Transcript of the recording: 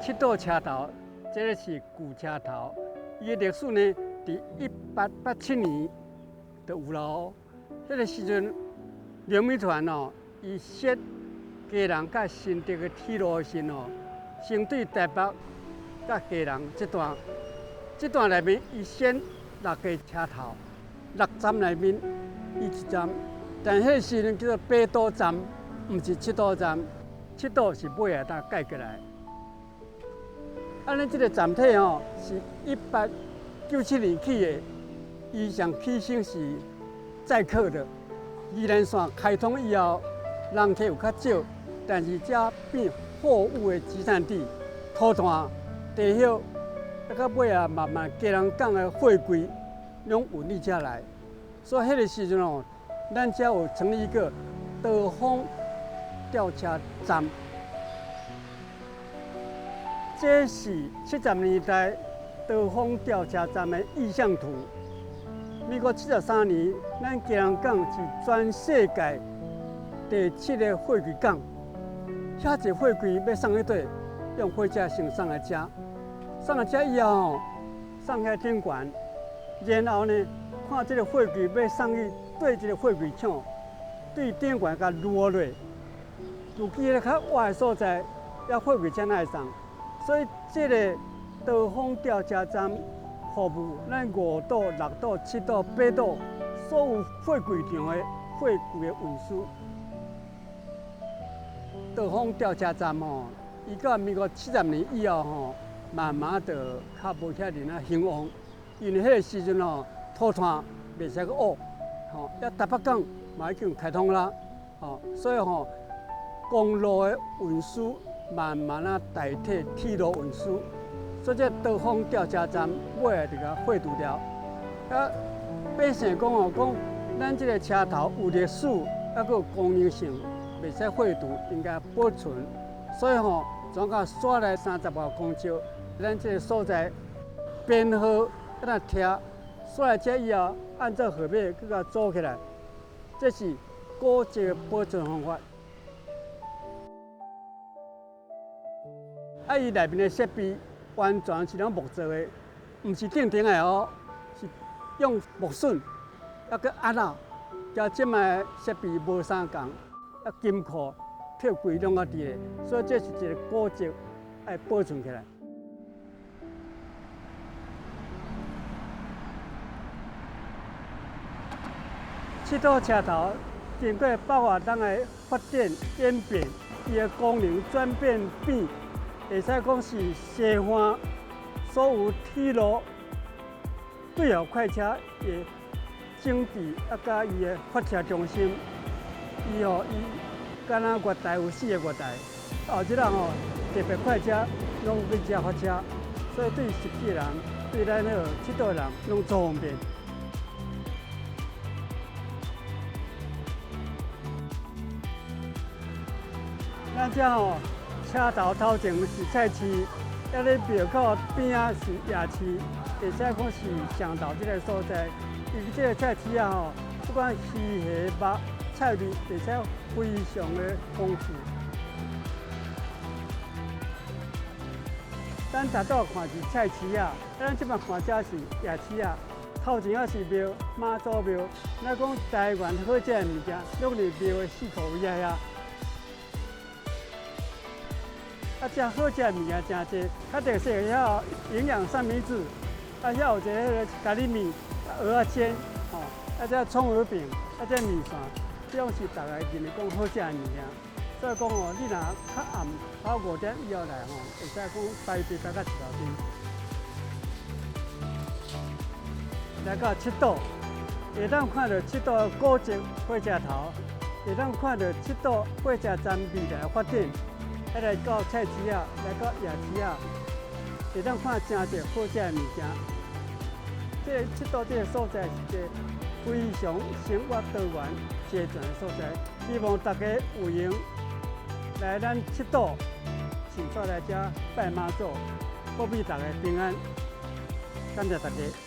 七道车头，这个是旧车头，伊的历史呢，伫1887年就有咯。迄个时阵，刘铭传哦，伊设嘉南甲新竹的铁路线哦，先对台北甲嘉南这段内面，伊选6个车头，6站内面伊1站，但迄个时阵叫做八堵站，毋是七堵站，七堵是尾下搭改过来。安尼，这个站体哦是1897年起的，伊上起先是载客的。宜兰线开通以后，人客有较少，但是这变货物的集散地，土炭、地叶，到尾啊慢慢嘉南港的货柜拢运入遮来，所以迄个时阵哦，咱遮有成立一个德丰吊车站。这是70年代德丰吊车站的意向图。民国73年，咱嘉南港是全世界第7个货柜港。遐济货柜要送去底，用火车先送来遮，送来遮以后吼，送遐顶悬，然后呢，看这个货柜要送去对这个货柜厂，对顶悬甲落落，尤其咧较歪的所在，遐货柜才来送。所以，这个德丰吊车站服务咱5堵、6堵、7堵、8堵所有货柜场的货柜的运输。德丰吊车站吼，伊到民国70年以后吼，慢慢就较无遐尼啊兴旺，因为迄个时阵吼，土炭袂使去挖，吼，遐台北港嘛已经开通啦，吼，所以吼，公路的运输慢慢啊代替铁路运输，所以这德丰吊车站尾下就甲废除掉。啊，百姓讲哦，讲咱这个车头有历史，还佫有功能性，袂使废除，应该保存。所以吼，总共刷来30外公尺，咱这个所在编号搁那贴，刷来这以后，按照号码搁甲组起来，这是古迹的保存方法。啊，伊内面的设备完全是拢木做的，毋是钉钉的哦，是用木榫，还佫压啦，甲即卖设备无相共，啊金库、铁柜拢啊伫咧，所以这是一个古迹，爱保存起来。七堵车头经过百外年的发展演变，伊的功能转变变。会使讲是西方所有铁路对后快车的整治，啊，甲伊的发车中心，伊敢若月台有4个月台，后即人吼特别快车拢去遮发车，所以对实际人、对咱迄个七堵人拢足方便。咱遮吼。车头头前是菜市，遐咧庙口边仔是夜市，会使讲是上头即个所在。伊即个菜市啊吼，不管鱼虾肉菜类，会使非常的丰富。咱头倒看是菜市啊，咱即摆看这是夜市啊。头前啊是庙妈祖庙，咱讲台湾好食的物件，拢伫庙的4口位啊遐。啊，遮好食的物件真济，较特色遐营养三明治，啊遐有一个迄个咖喱面、蚵仔煎，吼，啊遮葱油饼，啊遮面线，这种是大家认为讲好食的物件。所以讲哦，你若较暗，到5点以后来吼，会使讲排队排到1条边。来到七堵，会当看到七堵古迹火车头，会当看到七堵火车站未来的发展。还来到菜市啊，来到夜市啊，会当看真侪好食的物件。这七堵这个所在是一个非常生活多元、齐全的所在。希望大家有闲来咱七堵，请出来遮拜妈祖，保庇大家平安。感谢大家。